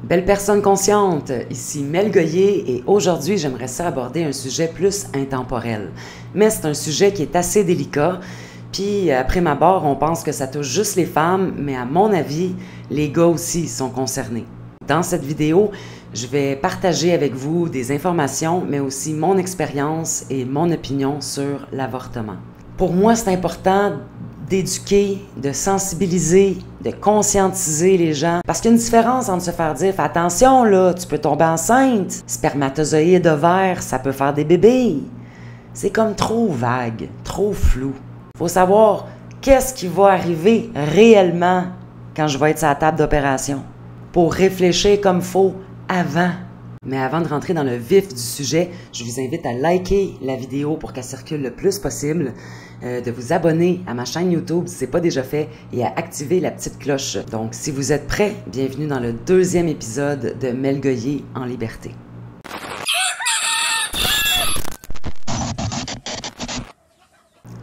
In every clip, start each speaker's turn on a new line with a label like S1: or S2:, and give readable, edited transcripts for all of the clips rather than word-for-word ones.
S1: Belle personne consciente, ici Mel Goyer et aujourd'hui j'aimerais ça aborder un sujet plus intemporel. Mais c'est un sujet qui est assez délicat, puis après ma barre on pense que ça touche juste les femmes, mais à mon avis, les gars aussi sont concernés. Dans cette vidéo, je vais partager avec vous des informations, mais aussi mon expérience et mon opinion sur l'avortement. Pour moi, c'est important d'éduquer, de sensibiliser, de conscientiser les gens. Parce qu'il y a une différence entre se faire dire « Fais attention, là, tu peux tomber enceinte. Spermatozoïde, ovaire, ça peut faire des bébés. » C'est comme trop vague, trop flou. Il faut savoir qu'est-ce qui va arriver réellement quand je vais être sur la table d'opération pour réfléchir comme il faut avant. Mais avant de rentrer dans le vif du sujet, je vous invite à liker la vidéo pour qu'elle circule le plus possible, de vous abonner à ma chaîne YouTube si ce n'est pas déjà fait et à activer la petite cloche. Donc, si vous êtes prêts, bienvenue dans le deuxième épisode de Mel Goyer en liberté.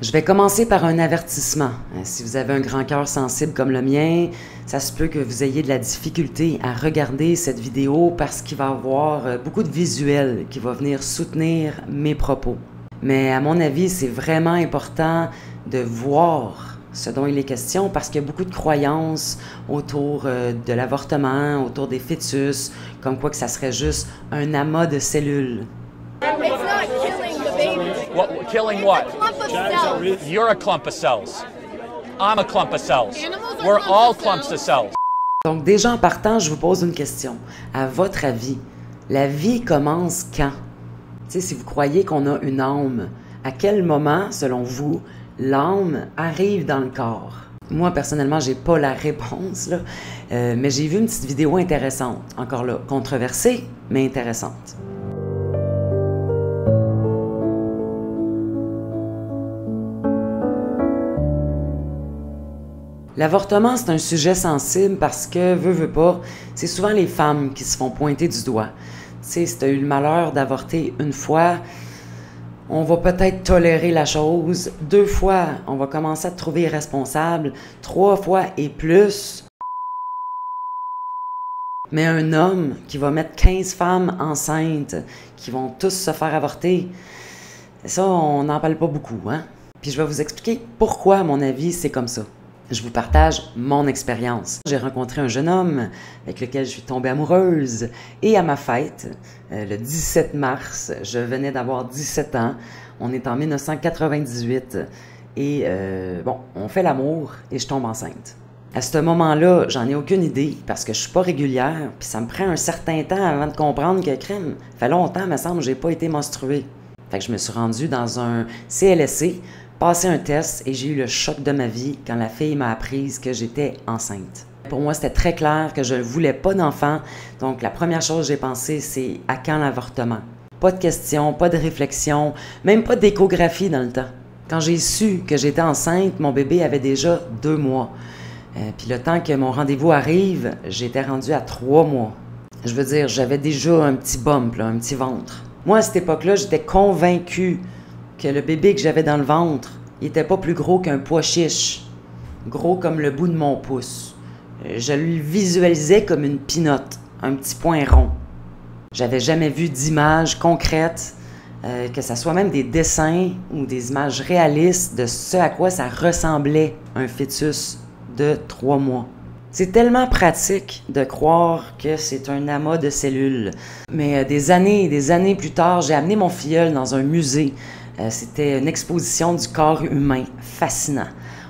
S1: Je vais commencer par un avertissement. Si vous avez un grand cœur sensible comme le mien, ça se peut que vous ayez de la difficulté à regarder cette vidéo parce qu'il va y avoir beaucoup de visuels qui vont venir soutenir mes propos. Mais à mon avis, c'est vraiment important de voir ce dont il est question parce qu'il y a beaucoup de croyances autour de l'avortement, autour des fœtus, comme quoi que ça serait juste un amas de cellules.
S2: What, killing what?
S3: It's a clump of cells.
S2: You're a clump of cells. I'm a clump of cells.
S3: Animals are
S2: We're
S3: clumps
S2: all
S3: of
S2: clumps of
S3: cells.
S2: cells.
S1: Donc déjà en partant, je vous pose une question. À votre avis, la vie commence quand? Tu sais, si vous croyez qu'on a une âme, à quel moment, selon vous, l'âme arrive dans le corps? Moi, personnellement, j'ai pas la réponse, là, mais j'ai vu une petite vidéo intéressante. Encore là, controversée, mais intéressante. L'avortement, c'est un sujet sensible parce que, veut pas, c'est souvent les femmes qui se font pointer du doigt. Tu sais, si tu as eu le malheur d'avorter une fois, on va peut-être tolérer la chose. 2 fois, on va commencer à te trouver irresponsable. 3 fois et plus. Mais un homme qui va mettre 15 femmes enceintes, qui vont tous se faire avorter, ça, on n'en parle pas beaucoup, hein? Puis je vais vous expliquer pourquoi, à mon avis, c'est comme ça. Je vous partage mon expérience. J'ai rencontré un jeune homme avec lequel je suis tombée amoureuse et à ma fête, le 17 mars, je venais d'avoir 17 ans. On est en 1998 et bon, on fait l'amour et je tombe enceinte. À ce moment-là, j'en ai aucune idée parce que je suis pas régulière puis ça me prend un certain temps avant de comprendre que crème. Ça fait longtemps, me semble, que j'ai pas été menstruée. Fait que je me suis rendue dans un CLSC, passé un test et j'ai eu le choc de ma vie quand la fille m'a apprise que j'étais enceinte. Pour moi, c'était très clair que je ne voulais pas d'enfant, donc la première chose que j'ai pensé, c'est à quand l'avortement? Pas de questions, pas de réflexion, même pas d'échographie dans le temps. Quand j'ai su que j'étais enceinte, mon bébé avait déjà 2 mois. Puis le temps que mon rendez-vous arrive, j'étais rendue à 3 mois. Je veux dire, j'avais déjà un petit bump, là, un petit ventre. Moi, à cette époque-là, j'étais convaincue que le bébé que j'avais dans le ventre, il était pas plus gros qu'un pois chiche, gros comme le bout de mon pouce. Je le visualisais comme une pinotte, un petit point rond. J'avais jamais vu d'image concrète, que ça soit même des dessins ou des images réalistes de ce à quoi ça ressemblait un fœtus de 3 mois. C'est tellement pratique de croire que c'est un amas de cellules. Mais des années plus tard, j'ai amené mon filleul dans un musée. C'était une exposition du corps humain, fascinant.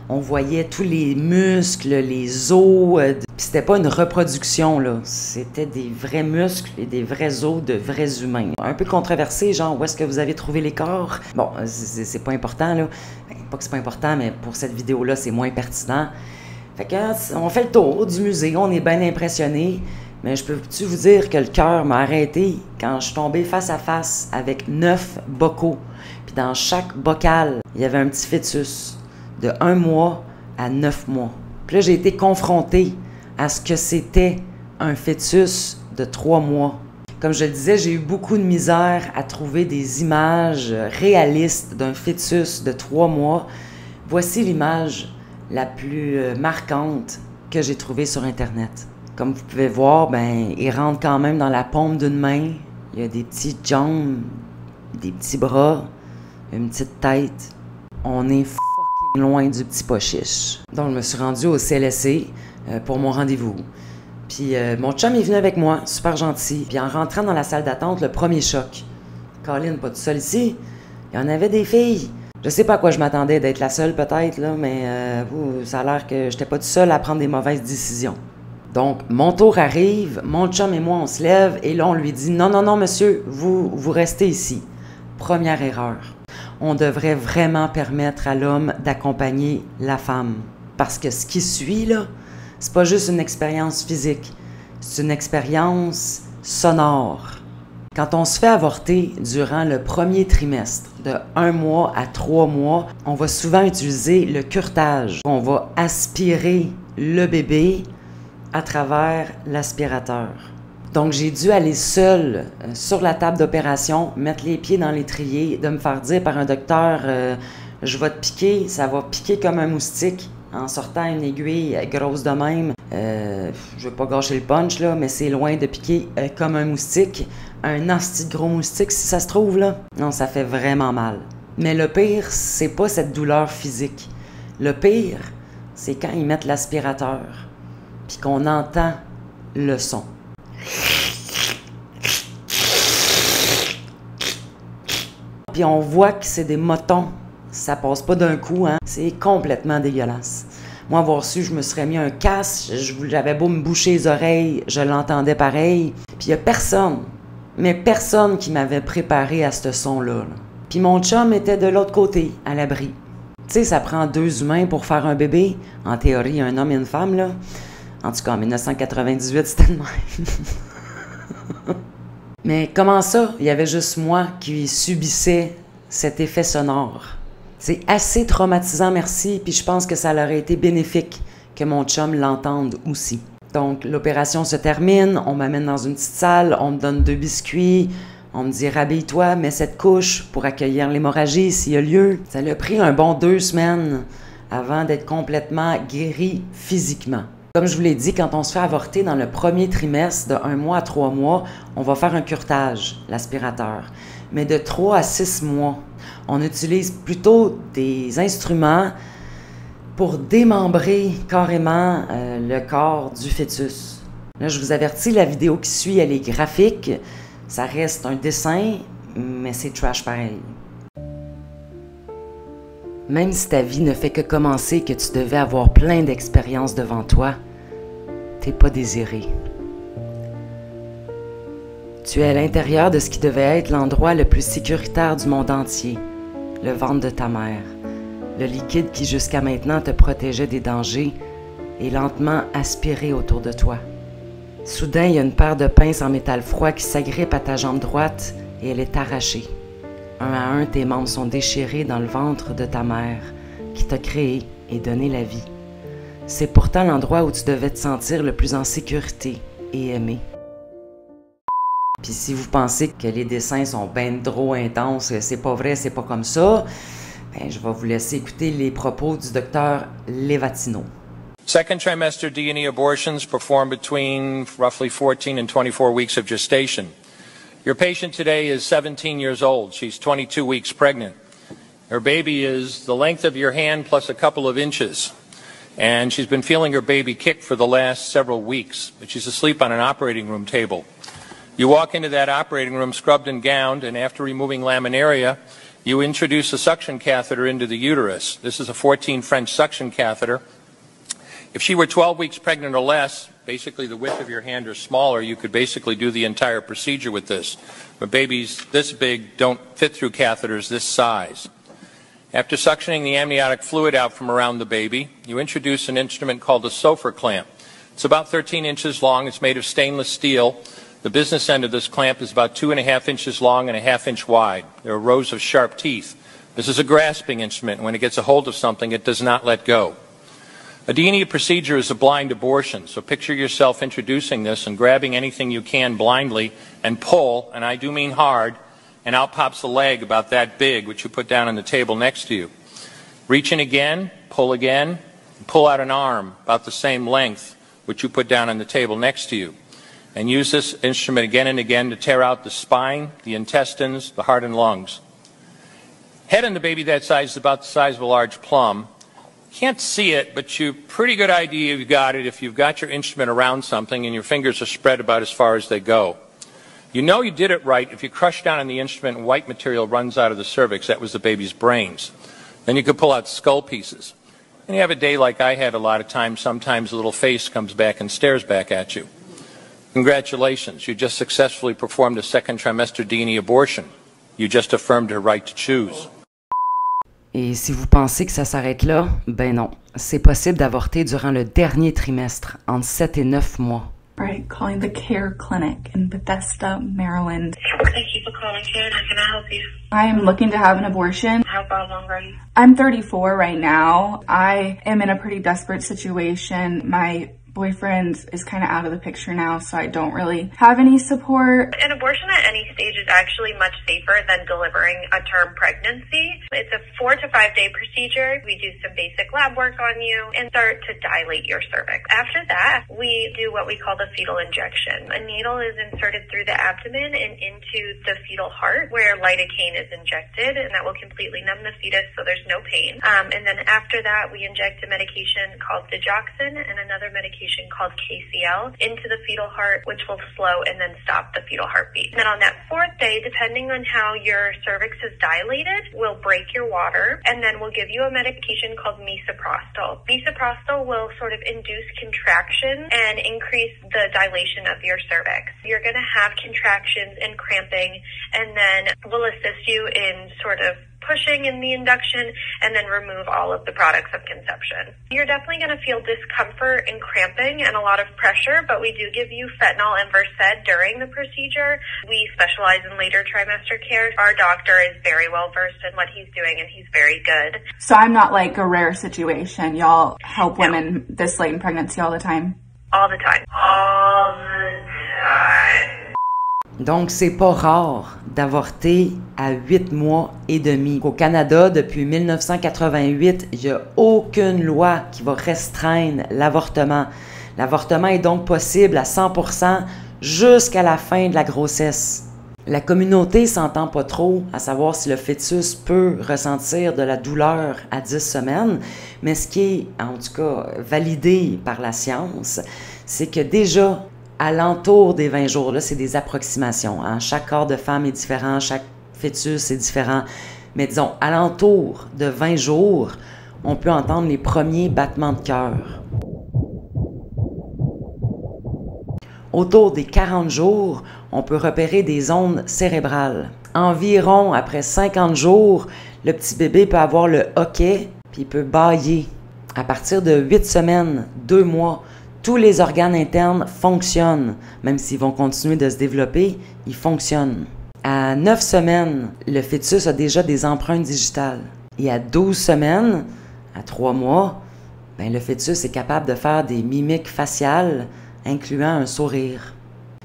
S1: On voyait tous les muscles, les os, puis c'était pas une reproduction, là. C'était des vrais muscles et des vrais os de vrais humains. Un peu controversé, genre, où est-ce que vous avez trouvé les corps? Bon, c'est pas important, là. Pas que c'est pas important, mais pour cette vidéo-là, c'est moins pertinent. Fait que, on fait le tour du musée, on est bien impressionnés, mais je peux-tu vous dire que le cœur m'a arrêté quand je suis tombée face à face avec 9 bocaux. Puis dans chaque bocal, il y avait un petit fœtus de 1 mois à 9 mois. Puis là, j'ai été confrontée à ce que c'était un fœtus de 3 mois. Comme je le disais, j'ai eu beaucoup de misère à trouver des images réalistes d'un fœtus de 3 mois. Voici l'image la plus marquante que j'ai trouvée sur Internet. Comme vous pouvez voir, ben, il rentre quand même dans la paume d'une main. Il y a des petites jambes, des petits bras, une petite tête. On est fucking loin du petit pochiche. Donc, je me suis rendu au CLSC pour mon rendez-vous. Puis, mon chum est venu avec moi, super gentil. Puis, en rentrant dans la salle d'attente, le premier choc. Colin, pas tout seul ici. Il y en avait des filles. Je sais pas à quoi je m'attendais, d'être la seule peut-être, là, mais ça a l'air que j'étais pas tout seul à prendre des mauvaises décisions. Donc, mon tour arrive, mon chum et moi, on se lève, et là, on lui dit « Non, non, non, monsieur, vous restez ici. » Première erreur. On devrait vraiment permettre à l'homme d'accompagner la femme. Parce que ce qui suit, là, c'est pas juste une expérience physique, c'est une expérience sonore. Quand on se fait avorter durant le premier trimestre, de 1 mois à 3 mois, on va souvent utiliser le curetage. On va aspirer le bébé à travers l'aspirateur. Donc, j'ai dû aller seule sur la table d'opération, mettre les pieds dans l'étrier, de me faire dire par un docteur je vais te piquer, ça va piquer comme un moustique, en sortant une aiguille grosse de même. Je veux pas gâcher le punch, là, mais c'est loin de piquer comme un moustique. Un asti de gros moustique, si ça se trouve, là. Non, ça fait vraiment mal. Mais le pire, c'est pas cette douleur physique. Le pire, c'est quand ils mettent l'aspirateur, puis qu'on entend le son. Puis on voit que c'est des motons. Ça passe pas d'un coup, hein. C'est complètement dégueulasse. Moi, avoir su, je me serais mis un casque, j'avais beau me boucher les oreilles, je l'entendais pareil. Puis il y a personne, mais personne qui m'avait préparé à ce son-là. Puis mon chum était de l'autre côté, à l'abri. Tu sais, ça prend 2 humains pour faire un bébé. En théorie, un homme et une femme, là. En tout cas, en 1998, c'était le même. Mais comment ça, il y avait juste moi qui subissais cet effet sonore? C'est assez traumatisant, merci, puis je pense que ça aurait été bénéfique que mon chum l'entende aussi. Donc, l'opération se termine, on m'amène dans une petite salle, on me donne 2 biscuits, on me dit « Rhabille-toi, mets cette couche pour accueillir l'hémorragie s'il y a lieu ». Ça a pris un bon 2 semaines avant d'être complètement guéri physiquement. Comme je vous l'ai dit, quand on se fait avorter dans le premier trimestre, de 1 mois à 3 mois, on va faire un curetage, l'aspirateur. Mais de 3 à 6 mois, on utilise plutôt des instruments pour démembrer carrément le corps du fœtus. Là, je vous avertis, la vidéo qui suit, elle est graphique. Ça reste un dessin, mais c'est trash pareil. Même si ta vie ne fait que commencer, que tu devais avoir plein d'expériences devant toi, t'es pas désiré. Tu es à l'intérieur de ce qui devait être l'endroit le plus sécuritaire du monde entier, le ventre de ta mère. Le liquide qui jusqu'à maintenant te protégeait des dangers est lentement aspiré autour de toi. Soudain, il y a une paire de pinces en métal froid qui s'agrippe à ta jambe droite et elle est arrachée. Un à un, tes membres sont déchirés dans le ventre de ta mère, qui t'a créé et donné la vie. C'est pourtant l'endroit où tu devais te sentir le plus en sécurité et aimé. Puis si vous pensez que les dessins sont ben trop intenses, c'est pas vrai, c'est pas comme ça, ben, je vais vous laisser écouter les propos du docteur Levatino.
S2: Second trimester D&E abortions performed between roughly 14 and 24 weeks of gestation. Your patient today is 17 years old. She's 22 weeks pregnant. Her baby is the length of your hand plus a couple of inches. And she's been feeling her baby kick for the last several weeks, but she's asleep on an operating room table. You walk into that operating room scrubbed and gowned, and after removing laminaria, you introduce a suction catheter into the uterus. This is a 14 French suction catheter. If she were 12 weeks pregnant or less, basically the width of your hand or smaller, you could basically do the entire procedure with this. But babies this big don't fit through catheters this size. After suctioning the amniotic fluid out from around the baby, you introduce an instrument called a Sofer clamp. It's about 13 inches long. It's made of stainless steel. The business end of this clamp is about 2.5 inches long and a half-inch wide. There are rows of sharp teeth. This is a grasping instrument. When it gets a hold of something, it does not let go. A D&E procedure is a blind abortion, so picture yourself introducing this and grabbing anything you can blindly and pull, and I do mean hard, and out pops a leg about that big, which you put down on the table next to you. Reach in again, pull out an arm about the same length, which you put down on the table next to you, and use this instrument again and again to tear out the spine, the intestines, the heart and lungs. Head in the baby that size is about the size of a large plum. Can't see it, but you pretty good idea you've got it if you've got your instrument around something and your fingers are spread about as far as they go. You know you did it right if you crush down on the instrument and white material runs out of the cervix. That was the baby's brains. Then you could pull out skull pieces. And you have a day like I had a lot of times. Sometimes a little face comes back and stares back at you. Congratulations, you just successfully performed a second trimester D&E abortion. You just affirmed her right to choose.
S1: Et si vous pensez que ça s'arrête là, ben non. C'est possible d'avorter durant le dernier trimestre, entre 7 et 9 mois.
S3: Right, calling the CARE Clinic in Bethesda, Maryland.
S4: Thank you for calling CARE. How can I help you?
S3: I'm looking to have an abortion.
S4: How far along are you?
S3: I'm 34 right now. I am in a pretty desperate situation. My boyfriend is kind of out of the picture now, so I don't really have any support.
S4: An abortion at any stage is actually much safer than delivering a term pregnancy. It's a 4 to 5 day procedure. We do some basic lab work on you and start to dilate your cervix. After that, we do what we call the fetal injection. A needle is inserted through the abdomen and into the fetal heart where lidocaine is injected, and that will completely numb the fetus so there's no pain. And then after that, we inject a medication called digoxin and another medication called KCL into the fetal heart, which will slow and then stop the fetal heartbeat. And then on that 4th day, depending on how your cervix is dilated, we'll break your water, and then we'll give you a medication called misoprostol. Misoprostol will sort of induce contraction and increase the dilation of your cervix. You're going to have contractions and cramping, and then we'll assist you in sort of pushing in the induction and then remove all of the products of conception. You're definitely going to feel discomfort and cramping and a lot of pressure, but we do give you fentanyl and Versed during the procedure. We specialize in later trimester care. Our doctor is very well versed in what he's doing, and he's very good.
S3: So I'm not like a rare situation. Y'all help women this late in pregnancy all the time?
S4: All the time. All the time.
S1: Donc, c'est pas rare d'avorter à 8 mois et demi. Au Canada, depuis 1988, il n'y a aucune loi qui va restreindre l'avortement. L'avortement est donc possible à 100% jusqu'à la fin de la grossesse. La communauté s'entend pas trop à savoir si le fœtus peut ressentir de la douleur à 10 semaines, mais ce qui est, en tout cas, validé par la science, c'est que déjà, à l'entour des 20 jours, là, c'est des approximations. Hein? Chaque corps de femme est différent, chaque fœtus est différent. Mais disons, à l'entour de 20 jours, on peut entendre les premiers battements de cœur. Autour des 40 jours, on peut repérer des ondes cérébrales. Environ après 50 jours, le petit bébé peut avoir le hoquet, puis il peut bâiller. À partir de 8 semaines, 2 mois, tous les organes internes fonctionnent. Même s'ils vont continuer de se développer, ils fonctionnent. À 9 semaines, le fœtus a déjà des empreintes digitales. Et à 12 semaines, à 3 mois, ben, le fœtus est capable de faire des mimiques faciales, incluant un sourire.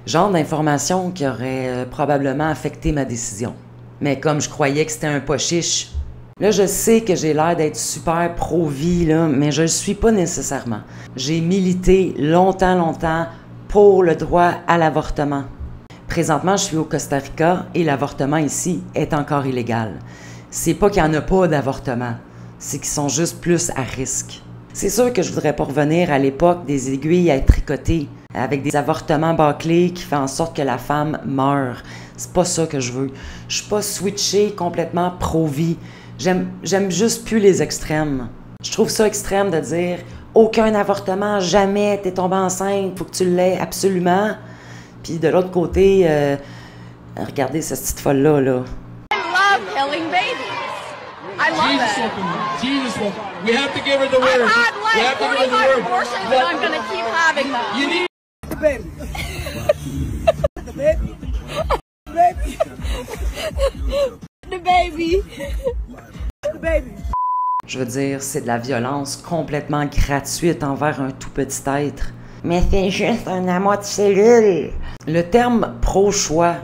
S1: Genre d'information qui aurait probablement affecté ma décision. Mais comme je croyais que c'était un pas chiche, là, je sais que j'ai l'air d'être super pro-vie, là, mais je le suis pas nécessairement. J'ai milité longtemps pour le droit à l'avortement. Présentement, je suis au Costa Rica et l'avortement ici est encore illégal. C'est pas qu'il n'y en a pas d'avortement, c'est qu'ils sont juste plus à risque. C'est sûr que je voudrais pas revenir à l'époque des aiguilles à tricoter, avec des avortements bâclés qui font en sorte que la femme meurt. C'est pas ça que je veux. Je suis pas switché complètement pro-vie. J'aime juste plus les extrêmes. Je trouve ça extrême de dire « aucun avortement, jamais, t'es tombée enceinte, faut que tu l'aies absolument ». Puis de l'autre côté, regardez cette petite folle-là, là.
S5: I love killing babies. I love it.
S6: Jesus, we have to give her the word.
S5: I've had
S6: We have
S5: like
S6: to give her the
S5: 45
S6: word.
S5: abortions and I'm gonna keep having them.
S6: You need
S7: The baby. The baby. Baby.
S5: The baby.
S7: The baby.
S1: Je veux dire, c'est de la violence complètement gratuite envers un tout petit être. Mais c'est juste un amas de cellules. Le terme pro-choix,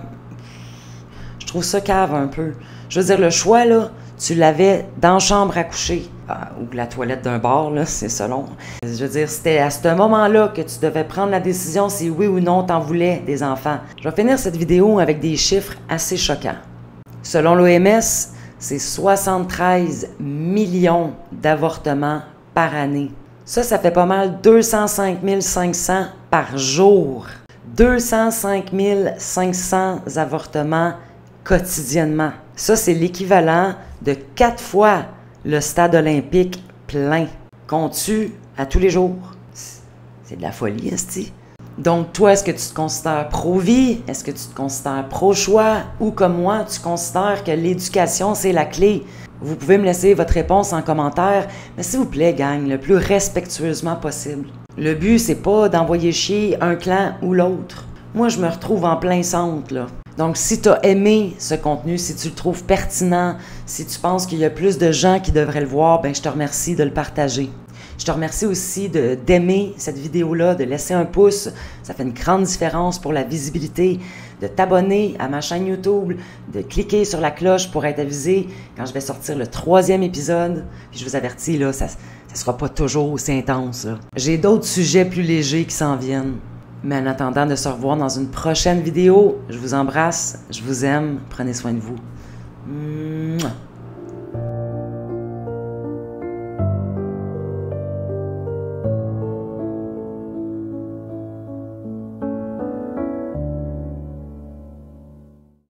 S1: je trouve ça cave un peu. Je veux dire, le choix, là, tu l'avais dans la chambre à coucher. ou la toilette d'un bar, là, c'est selon. Je veux dire, c'était à ce moment-là que tu devais prendre la décision si oui ou non t'en voulais des enfants. Je vais finir cette vidéo avec des chiffres assez choquants. Selon l'OMS, c'est 73 millions d'avortements par année. Ça fait pas mal 205 500 par jour. 205 500 avortements quotidiennement. Ça, c'est l'équivalent de 4 fois le stade olympique plein. Comptes-tu à tous les jours? C'est de la folie, esti. Donc, toi, est-ce que tu te considères pro-vie? Est-ce que tu te considères pro-choix? Ou comme moi, tu considères que l'éducation, c'est la clé? Vous pouvez me laisser votre réponse en commentaire, mais s'il vous plaît, gang, le plus respectueusement possible. Le but, c'est pas d'envoyer chier un clan ou l'autre. Moi, je me retrouve en plein centre, là. Donc, si tu as aimé ce contenu, si tu le trouves pertinent, si tu penses qu'il y a plus de gens qui devraient le voir, ben je te remercie de le partager. Je te remercie aussi d'aimer cette vidéo-là, de laisser un pouce. Ça fait une grande différence pour la visibilité. De t'abonner à ma chaîne YouTube, de cliquer sur la cloche pour être avisé quand je vais sortir le 3e épisode. Puis je vous avertis, là, ça sera pas toujours aussi intense. J'ai d'autres sujets plus légers qui s'en viennent. Mais en attendant de se revoir dans une prochaine vidéo, je vous embrasse, je vous aime, prenez soin de vous.